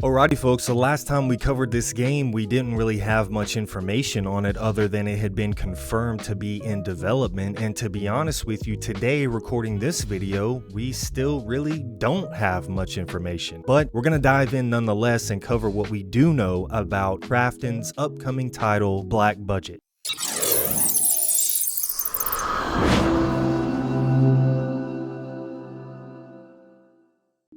Alrighty folks, so last time we covered this game, we didn't really have much information on it other than it had been confirmed to be in development, and to be honest with you, today recording this video, we still really don't have much information. But we're gonna dive in nonetheless and cover what we do know about Krafton's upcoming title, Black Budget.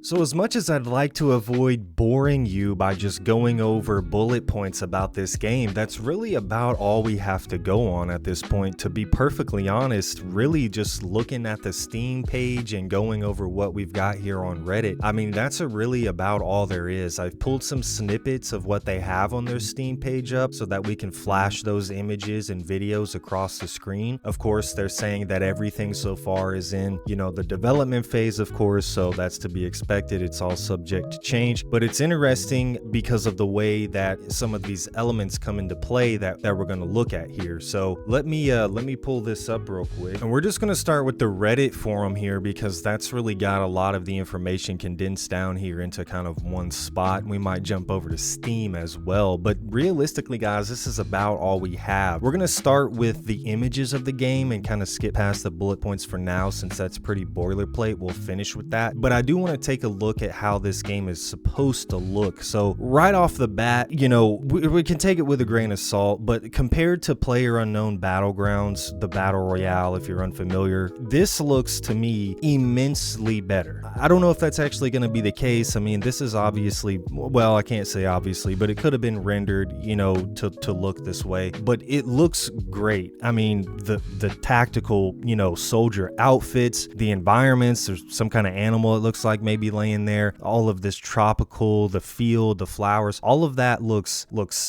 So as much as I'd like to avoid boring you by just going over bullet points about this game, that's really about all we have to go on at this point. To be perfectly honest, really just looking at the Steam page and going over what we've got here on Reddit, I mean, that's really about all there is. I've pulled some snippets of what they have on their Steam page up so that we can flash those images and videos across the screen. Of course, they're saying that everything so far is in, the development phase, of course, so that's to be expected. It's all subject to change, but it's interesting because of the way that some of these elements come into play that we're going to look at here. So let me pull this up real quick, and we're just going to start with the Reddit forum here because that's really got a lot of the information condensed down here into kind of one spot. We might jump over to Steam as well, but realistically, guys, this is about all we have. We're going to start with the images of the game and kind of skip past the bullet points for now since that's pretty boilerplate. We'll finish with that, but I do want to take a look at how this game is supposed to look. So right off the bat, we can take it with a grain of salt, but compared to PlayerUnknown Battlegrounds, the battle royale, if you're unfamiliar, this looks to me immensely better. I don't know if that's actually going to be the case. I mean, this is obviously, well, I can't say obviously, but it could have been rendered, to look this way, but it looks great. I mean, the tactical, soldier outfits, the environments, there's some kind of animal it looks like maybe laying there, all of this tropical, the field, the flowers, all of that looks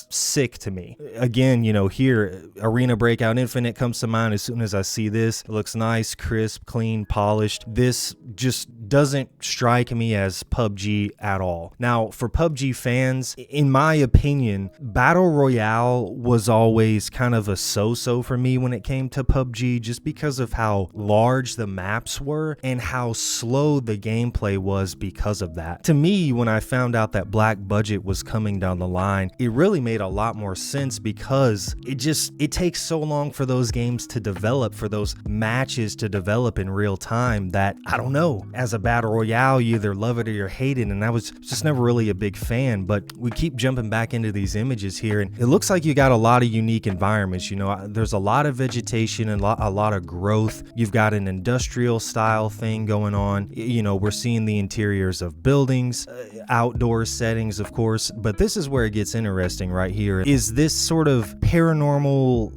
sick to me. Again, here Arena Breakout Infinite comes to mind as soon as I see this. It looks nice, crisp, clean, polished. This just doesn't strike me as PUBG at all. Now, for PUBG fans, in my opinion, Battle Royale was always kind of a so-so for me when it came to PUBG, just because of how large the maps were and how slow the gameplay was because of that. To me, when I found out that Black Budget was coming down the line, it really made a lot more sense because it takes so long for those games to develop, for those matches to develop in real time, that I don't know, as a battle royale, you either love it or you hate it, and I was just never really a big fan. But we keep jumping back into these images here, and it looks like you got a lot of unique environments. There's a lot of vegetation and a lot of growth. You've got an industrial style thing going on. We're seeing the interiors of buildings, outdoor settings, of course, but this is where it gets interesting right here. Is this sort of paranormal,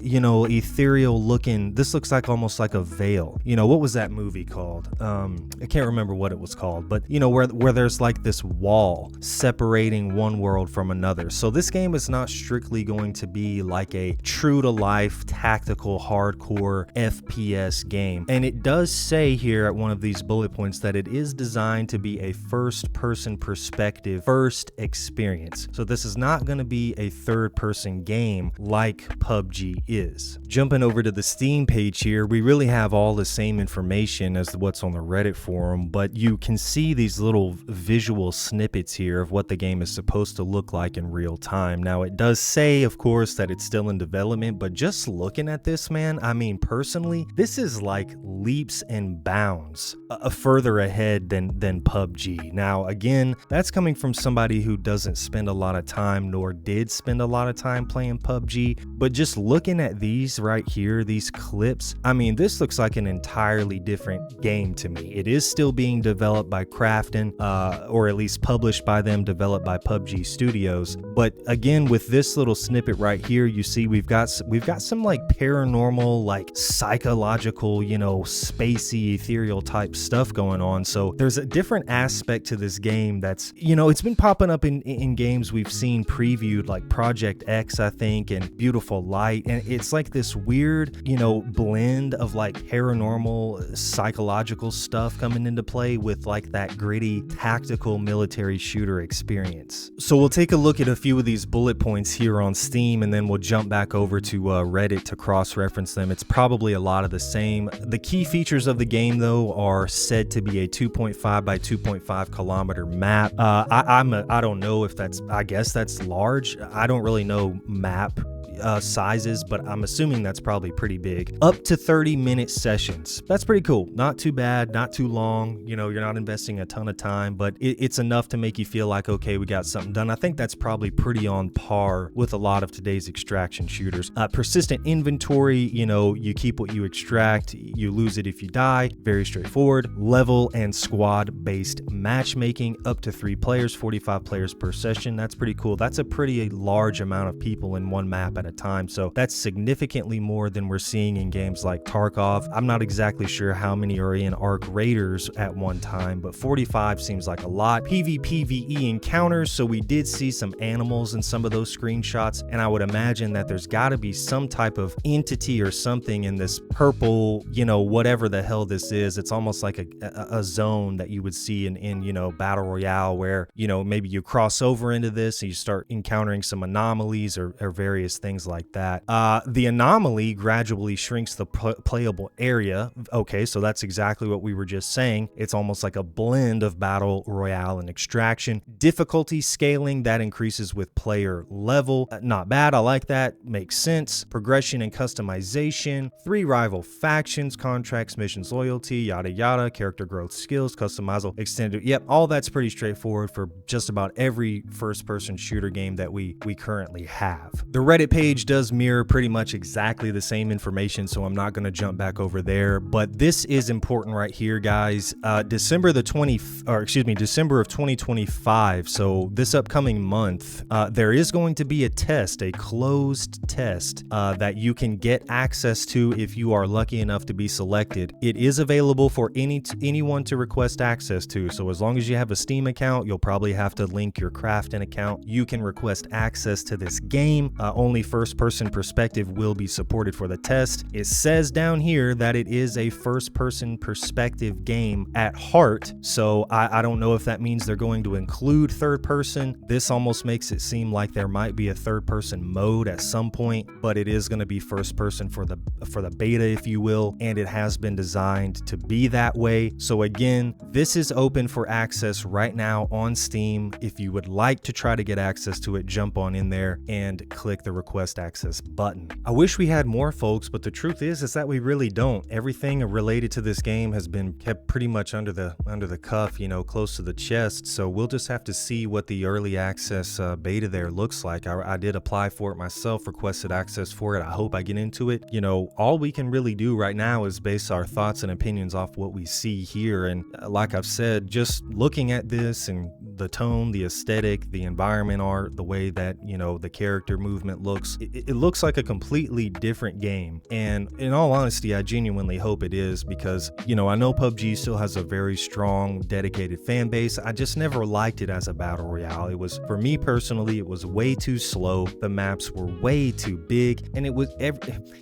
ethereal looking? This looks like almost like a veil. What was that movie called? I can't remember what it was called, but where there's like this wall separating one world from another. So this game is not strictly going to be like a true to life tactical hardcore FPS game, and it does say here at one of these bullet points that it is designed to be a first person perspective first experience. So this is not going to be a third person game like PUBG is. Jumping over to the Steam page here, we really have all the same information as what's on the Reddit forum, but you can see these little visual snippets here of what the game is supposed to look like in real time. Now, it does say, of course, that it's still in development, but just looking at this, man, I mean, personally, this is like leaps and bounds further ahead than PUBG. Now, again, that's coming from somebody who doesn't spend a lot of time, nor did spend a lot of time playing PUBG, but just looking at these right here, these clips, I mean, this looks like an entirely different game to me. It is still being developed by Krafton, or at least published by them, developed by PUBG Studios. But again, with this little snippet right here, you see we've got some like paranormal, like psychological, spacey, ethereal type stuff going on. So there's a different aspect to this game that's, it's been popping up in games we've seen previewed, like Project X, I think, and Beautiful Light, and it's like this weird, blend of like paranormal, psychological stuff coming into play with like that gritty tactical military shooter experience. So we'll take a look at a few of these bullet points here on Steam, and then we'll jump back over to Reddit to cross-reference them. It's probably a lot of the same. The key features of the game, though, are said to be a 2.5 by 2.5 2.5 kilometer map. I don't know if that's, I guess that's large. I don't really know map sizes, but I'm assuming that's probably pretty big. Up to 30-minute sessions. That's pretty cool. Not too bad, not too long. You know, you're not investing a ton of time, but it's enough to make you feel like, okay, we got something done. I think that's probably pretty on par with a lot of today's extraction shooters. Persistent inventory, you know, you keep what you extract, you lose it if you die. Very straightforward. Level and squad based matchmaking, up to 3 players, 45 players per session. That's pretty cool. That's a pretty large amount of people in one map at a time, so that's significantly more than we're seeing in games like Tarkov. I'm not exactly sure how many are in Arc Raiders at one time, but 45 seems like a lot. PvPvE encounters, so we did see some animals in some of those screenshots, and I would imagine that there's got to be some type of entity or something in this purple, you know, whatever the hell this is. It's almost like a zone that you would see in you know, Battle Royale, where, you know, maybe you cross over into this and you start encountering some anomalies or various things like that. The anomaly gradually shrinks the playable area. Okay, so that's exactly what we were just saying. It's almost like a blend of Battle Royale and extraction. Difficulty scaling, that increases with player level. Not bad, I like that, makes sense. Progression and customization, 3 rival factions, contracts, missions, loyalty, yada yada, character growth, skills, customizable, extended. Yep, all that's pretty straightforward for just about every first-person shooter game that we currently have. The Reddit page does mirror pretty much exactly the same information, so I'm not going to jump back over there, but this is important right here, guys. December of 2025, so this upcoming month, there is going to be a test, a closed test that you can get access to if you are lucky enough to be selected. It is available for anyone to request access to, so as long as you have a Steam account, you'll probably have to link your Crafton account. You can request access to this game. Only first-person perspective will be supported for the test. It says down here that it is a first-person perspective game at heart, so I don't know if that means they're going to include third-person. This almost makes it seem like there might be a third-person mode at some point, but it is going to be first-person for the beta, if you will, and it has been designed to be that way. So again, this is open for access right now on Steam. If you would like to try to get access to it, jump on in there and click the request access button. I wish we had more, folks, but the truth is that we really don't. Everything related to this game has been kept pretty much under the cuff, you know, close to the chest. So we'll just have to see what the early access beta there looks like. I did apply for it myself, requested access for it. I hope I get into it. You know, all we can really do right now is base our thoughts and opinions off what we see here. And like I've said, just looking at this and the tone, the aesthetic, the environment art, the way that, you know, the character movement looks, it looks like a completely different game. And in all honesty, I genuinely hope it is, because, you know, I know PUBG still has a very strong, dedicated fan base. I just never liked it as a battle royale. It was, for me personally, it was way too slow. The maps were way too big, and it was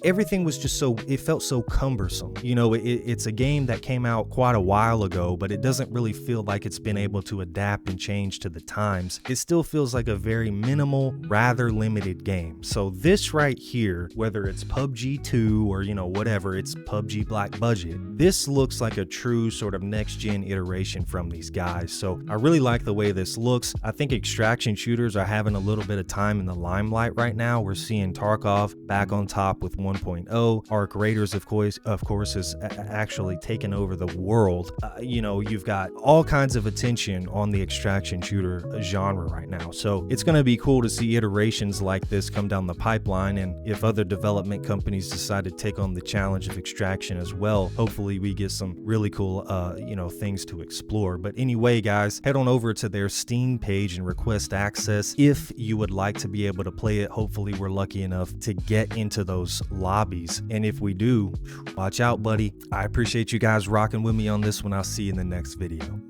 everything was just so, it felt so cumbersome. You know, it's a game that came out quite a while ago, but it doesn't really feel like it's been able to adapt and change to the times. It still feels like a very minimal, rather limited game. So this right here, whether it's PUBG 2 or, you know, whatever, it's PUBG Black Budget, this looks like a true sort of next-gen iteration from these guys. So I really like the way this looks. I think extraction shooters are having a little bit of time in the limelight right now. We're seeing Tarkov back on top with 1.0. Arc Raiders, of course, is actually taken over the world. You know, you've got all kinds of attention on the extraction shooter genre right now. So it's going to be cool to see iterations like this come down the pipeline, and if other development companies decide to take on the challenge of extraction as well, hopefully we get some really cool you know, things to explore. But anyway, guys, head on over to their Steam page and request access if you would like to be able to play it. Hopefully we're lucky enough to get into those lobbies, and if we do, watch out, buddy. I appreciate you guys rocking with me on this one. I'll see you in the next video.